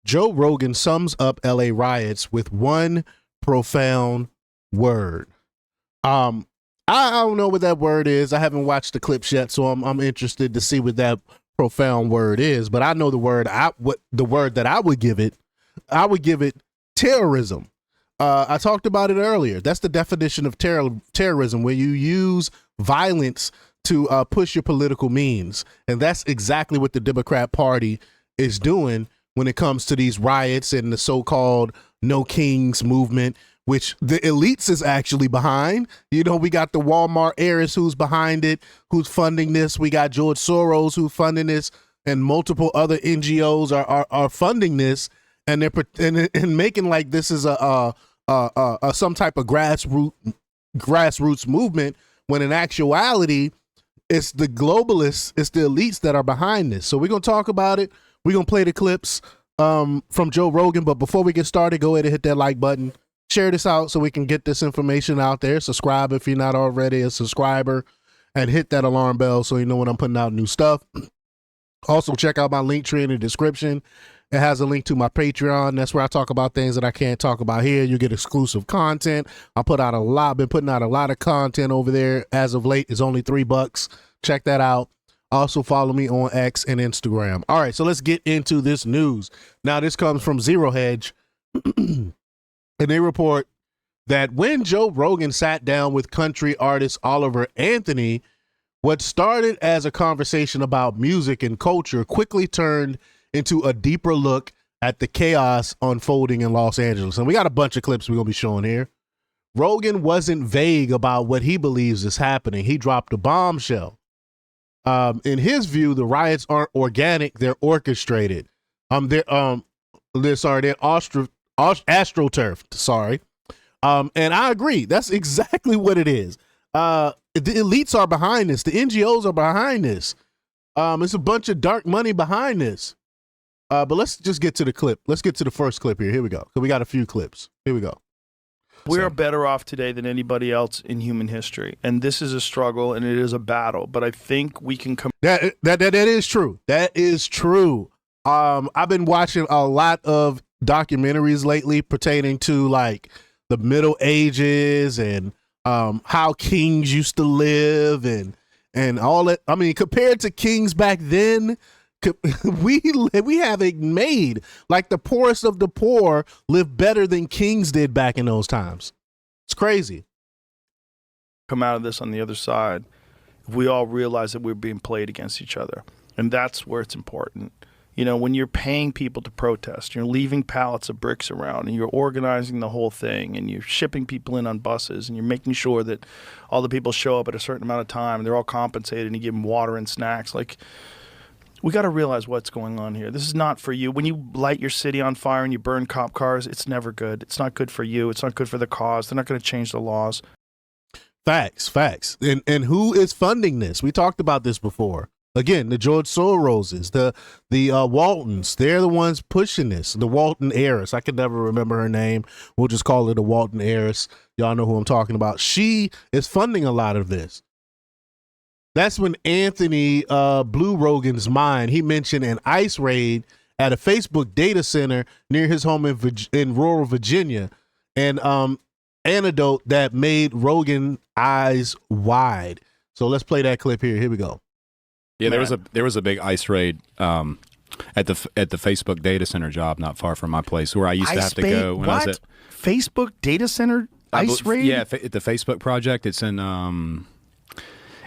Joe Rogan sums up LA riots with one profound word. I don't know what that word is. I haven't watched the clips yet, so I'm interested to see what that profound word is. But I know the word that I would give it. I would give it terrorism. I talked about it earlier. That's the definition of terrorism, where you use violence to push your political means, and that's exactly what the Democrat Party is doing when it comes to these riots and the so-called No Kings movement, which the elites is actually behind. You know, we got the Walmart heiress who's behind it, who's funding this. We got George Soros who's funding this, and multiple other NGOs are funding this, and they're and making like this is a some type of grassroots movement, when in actuality it's the globalists, it's the elites that are behind this. So we're gonna talk about it. We're gonna play the clips from Joe Rogan, but before we get started, go ahead and hit that like button. Share this out so we can get this information out there. Subscribe if you're not already a subscriber, and hit that alarm bell so you know when I'm putting out new stuff. Also, check out my link tree in the description. It has a link to my Patreon. That's where I talk about things that I can't talk about here. You get exclusive content. Been putting out a lot of content over there as of late. It's only $3. Check that out. Also follow me on X and Instagram. All right, so let's get into this news. Now, this comes from Zero Hedge. And they report that when Joe Rogan sat down with country artist Oliver Anthony, what started as a conversation about music and culture quickly turned into a deeper look at the chaos unfolding in Los Angeles. And we got a bunch of clips we're going to be showing here. Rogan wasn't vague about what he believes is happening. He dropped a bombshell. In his view, the riots aren't organic, they're orchestrated. They're astroturfed, sorry. And I agree. That's exactly what it is. The elites are behind this. The NGOs are behind this. It's a bunch of dark money behind this. But let's just get to the clip. Let's get to the first clip here. Here we go. We got a few clips. Here we go. We are better off today than anybody else in human history. And this is a struggle and it is a battle. But I think we can come. That is true. That is true. I've been watching a lot of documentaries lately pertaining to like the Middle Ages and how kings used to live and all that. I mean, compared to kings back then, we have it made. Like the poorest of the poor live better than kings did back in those times. It's crazy. Come out of this on the other side if we all realize that we're being played against each other. And that's where it's important. You know, when you're paying people to protest, you're leaving pallets of bricks around, and you're organizing the whole thing, and you're shipping people in on buses, and you're making sure that all the people show up at a certain amount of time, and they're all compensated, and you give them water and snacks. Like, we got to realize what's going on here. This is not for you. When you light your city on fire and you burn cop cars, it's never good. It's not good for you. It's not good for the cause. They're not going to change the laws. Facts. And who is funding this? We talked about this before. Again, the George Soroses, the Waltons, they're the ones pushing this. The Walton heiress, I can never remember her name. We'll just call her the Walton heiress. Y'all know who I'm talking about. She is funding a lot of this. That's when Anthony blew Rogan's mind. He mentioned an ICE raid at a Facebook data center near his home in rural Virginia, and anecdote that made Rogan eyes wide. So let's play that clip here. Here we go. Yeah, there was a big ICE raid at the Facebook data center job not far from my place where I used to have to go when I was at Facebook data center ICE raid. Yeah, at the Facebook project. It's in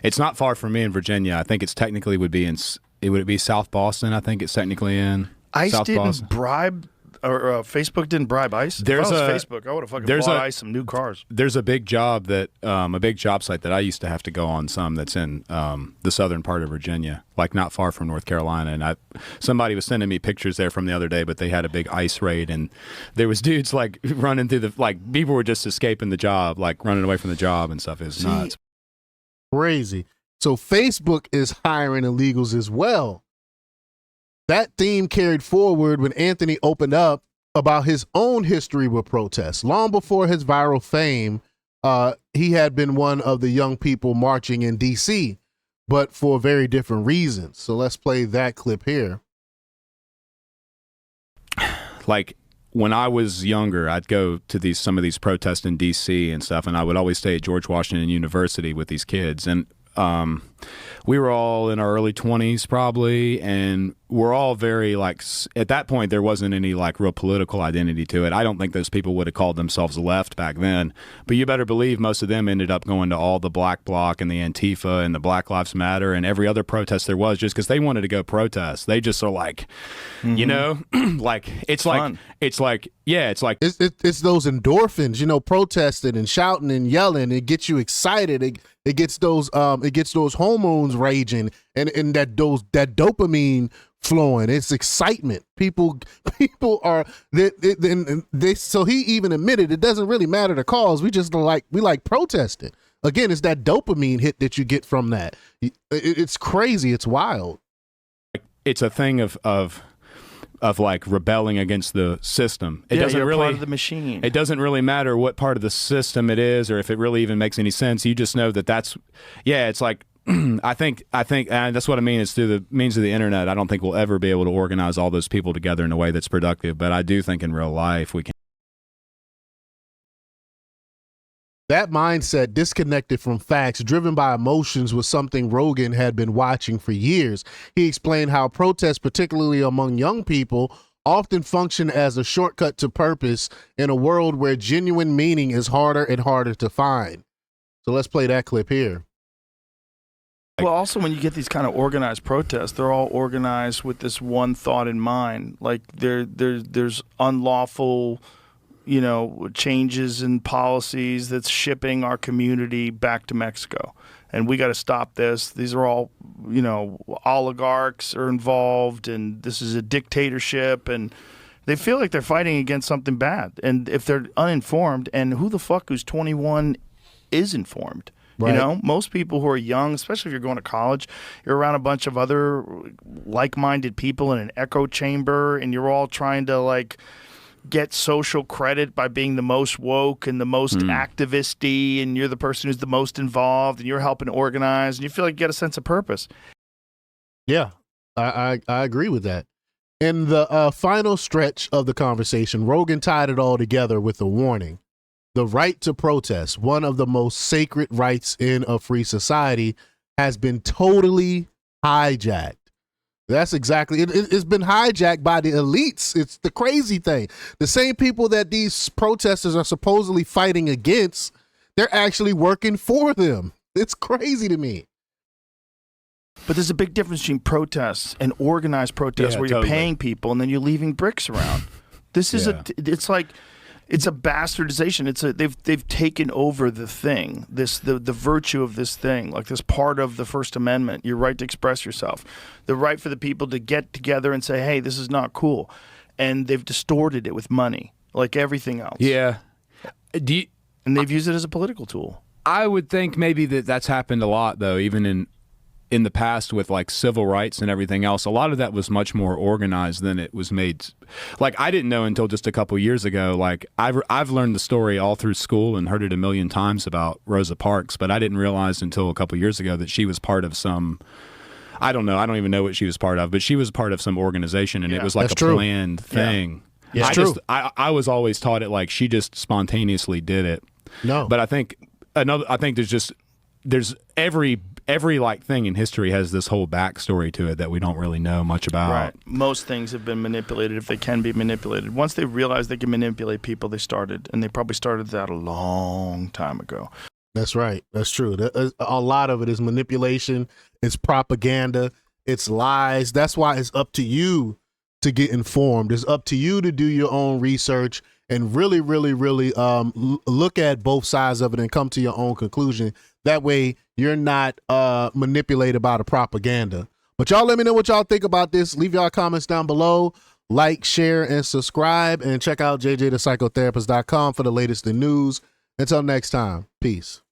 it's not far from me in Virginia. I think it's technically would it be South Boston. I think it's technically in ICE South didn't Boston. bribe. Or Facebook didn't bribe ICE. If I was Facebook, I would have fucking bought ICE some new cars. There's a big job a big job site that I used to have to go on that's in the southern part of Virginia, like not far from North Carolina. And somebody was sending me pictures there from the other day, but they had a big ICE raid, and there was dudes like running through people were just escaping the job, like running away from the job and stuff. It's nuts. Crazy. So Facebook is hiring illegals as well. That theme carried forward when Anthony opened up about his own history with protests. Long before his viral fame, he had been one of the young people marching in D.C., but for very different reasons. So let's play that clip here. like when I was younger, I'd go to some of these protests in D.C. and stuff, and I would always stay at George Washington University with these kids, and we were all in our early 20s probably, and we're all very like, at that point there wasn't any like real political identity to it. I don't think those people would have called themselves left back then, but you better believe most of them ended up going to all the Black Bloc and the Antifa and the Black Lives Matter and every other protest there was, just because they wanted to go protest. They just are like, you know, like it's like it's like it's those endorphins, you know, protesting and shouting and yelling. It gets you excited. It gets those hormones raging and that dopamine flowing. It's excitement. People are they so he even admitted it doesn't really matter the cause. We like protesting. Again, it's that dopamine hit that you get from that. It's crazy. It's wild. It's a thing of like rebelling against the system. It doesn't really part of the machine. It doesn't really matter what part of the system it is or if it really even makes any sense. You just know that's it's like I think and that's what I mean is through the means of the internet. I don't think we'll ever be able to organize all those people together in a way that's productive, but I do think in real life we can. That mindset, disconnected from facts, driven by emotions, was something Rogan had been watching for years. He explained how protests, particularly among young people, often function as a shortcut to purpose in a world where genuine meaning is harder and harder to find. So let's play that clip here. Well, also when you get these kind of organized protests, they're all organized with this one thought in mind. Like there's unlawful, you know, changes in policies that's shipping our community back to Mexico. And we got to stop this. These are all, you know, oligarchs are involved, and this is a dictatorship, and they feel like they're fighting against something bad. And if they're uninformed, and who the fuck who's 21 is informed? Right. You know, most people who are young, especially if you're going to college, you're around a bunch of other like-minded people in an echo chamber, and you're all trying to like get social credit by being the most woke and the most activist-y, and you're the person who's the most involved, and you're helping organize, and you feel like you get a sense of purpose. Yeah, I agree with that. In the final stretch of the conversation, Rogan tied it all together with a warning. The right to protest, one of the most sacred rights in a free society, has been totally hijacked. That's exactly it. It's been hijacked by the elites. It's the crazy thing. The same people that these protesters are supposedly fighting against, they're actually working for them. It's crazy to me. But there's a big difference between protests and organized protests where you're paying people and then you're leaving bricks around. This is it's like, it's a bastardization. They've taken over the thing, the virtue of this thing, like this part of the First Amendment, your right to express yourself, the right for the people to get together and say, hey, this is not cool. And they've distorted it with money, like everything else. Yeah. And they've used it as a political tool. I would think maybe that's happened a lot, though, even in the past with like civil rights and everything else. A lot of that was much more organized than it was made. Like I didn't know until just a couple years ago. Like I've learned the story all through school and heard it a million times about Rosa Parks, but I didn't realize until a couple years ago that she was part of some, I don't know, I don't even know what she was part of, but she was part of some organization, and it was like planned thing. Yeah. I was always taught it like she just spontaneously did it. No. But I think there's every like thing in history has this whole backstory to it that we don't really know much about. Right. Most things have been manipulated if they can be manipulated. Once they realized they can manipulate people, they started, and they probably started that a long time ago. That's right. That's true. A lot of it is manipulation. It's propaganda. It's lies. That's why it's up to you to get informed. It's up to you to do your own research and really, really, really look at both sides of it and come to your own conclusion. That way you're not manipulated by the propaganda. But y'all let me know what y'all think about this. Leave y'all comments down below. Like, share, and subscribe. And check out jjthepsychotherapist.com for the latest in news. Until next time, peace.